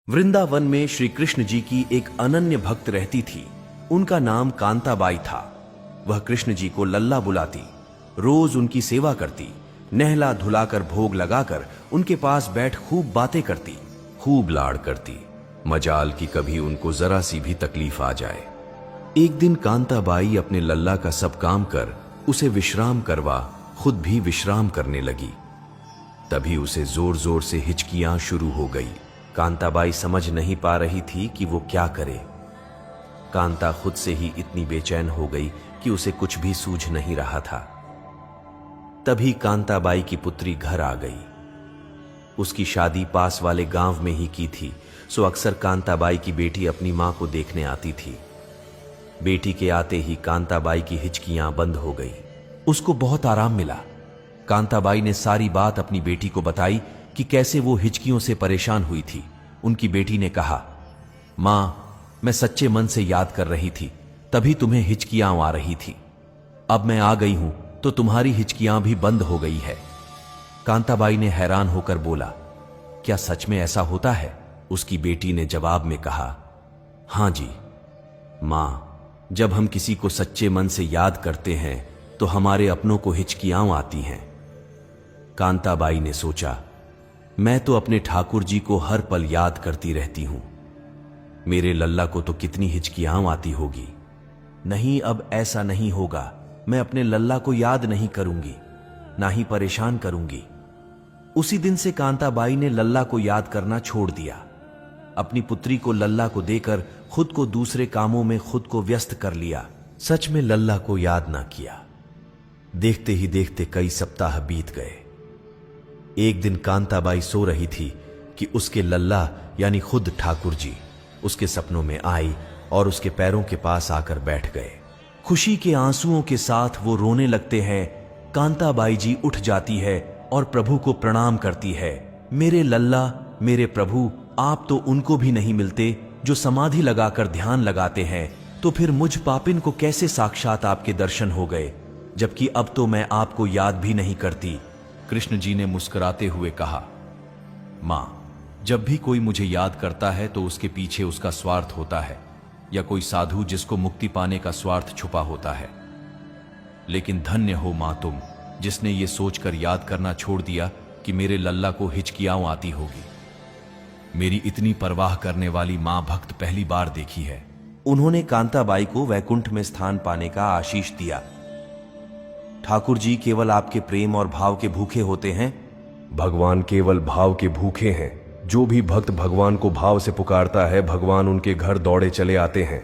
वृंदावन में श्री कृष्ण जी की एक अनन्य भक्त रहती थी। उनका नाम कांताबाई था। वह कृष्ण जी को लल्ला बुलाती, रोज उनकी सेवा करती, नहला धुलाकर भोग लगाकर उनके पास बैठ खूब बातें करती, खूब लाड़ करती। मजाल की कभी उनको जरा सी भी तकलीफ आ जाए। एक दिन कांताबाई अपने लल्ला का सब काम कर उसे विश्राम करवा खुद भी विश्राम करने लगी। तभी उसे जोर जोर से हिचकियां शुरू हो गई। कांताबाई समझ नहीं पा रही थी कि वो क्या करे। कांता खुद से ही इतनी बेचैन हो गई कि उसे कुछ भी सूझ नहीं रहा था। तभी कांताबाई की पुत्री घर आ गई। उसकी शादी पास वाले गांव में ही की थी, सो अक्सर कांताबाई की बेटी अपनी मां को देखने आती थी। बेटी के आते ही कांताबाई की हिचकियां बंद हो गई। उसको बहुत आराम मिला। कांताबाई ने सारी बात अपनी बेटी को बताई कि कैसे वो हिचकियों से परेशान हुई थी। उनकी बेटी ने कहा, मां, मैं सच्चे मन से याद कर रही थी, तभी तुम्हें हिचकियां आ रही थी। अब मैं आ गई हूं तो तुम्हारी हिचकियां भी बंद हो गई है। कांताबाई ने हैरान होकर बोला, क्या सच में ऐसा होता है? उसकी बेटी ने जवाब में कहा, हां जी मां, जब हम किसी को सच्चे मन से याद करते हैं तो हमारे अपनों को हिचकियां आती हैं। कांताबाई ने सोचा, मैं तो अपने ठाकुर जी को हर पल याद करती रहती हूं, मेरे लल्ला को तो कितनी हिचकियां आती होगी। नहीं, अब ऐसा नहीं होगा। मैं अपने लल्ला को याद नहीं करूंगी, ना ही परेशान करूंगी। उसी दिन से कांताबाई ने लल्ला को याद करना छोड़ दिया। अपनी पुत्री को लल्ला को देकर खुद को दूसरे कामों में खुद को व्यस्त कर लिया। सच में लल्ला को याद ना किया। देखते ही देखते कई सप्ताह बीत गए। एक दिन कांताबाई सो रही थी कि उसके लल्ला यानी खुद ठाकुर जी उसके सपनों में आई और उसके पैरों के पास आकर बैठ गए। खुशी के आंसुओं के साथ वो रोने लगते हैं। कांताबाई जी उठ जाती है और प्रभु को प्रणाम करती है। मेरे लल्ला, मेरे प्रभु, आप तो उनको भी नहीं मिलते जो समाधि लगाकर ध्यान लगाते हैं, तो फिर मुझ पापिन को कैसे साक्षात आपके दर्शन हो गए, जबकि अब तो मैं आपको याद भी नहीं करती। कृष्ण जी ने मुस्कुराते हुए कहा, मां, जब भी कोई मुझे याद करता है तो उसके पीछे उसका स्वार्थ होता है, या कोई साधु जिसको मुक्ति पाने का स्वार्थ छुपा होता है। लेकिन धन्य हो मां तुम, जिसने ये सोचकर याद करना छोड़ दिया कि मेरे लल्ला को हिचकियां आती होगी। मेरी इतनी परवाह करने वाली मां भक्त पहली बार देखी है। उन्होंने कांताबाई को वैकुंठ में स्थान पाने का आशीष दिया। ठाकुर जी केवल आपके प्रेम और भाव के भूखे होते हैं। भगवान केवल भाव के भूखे हैं। जो भी भक्त भगवान को भाव से पुकारता है, भगवान उनके घर दौड़े चले आते हैं।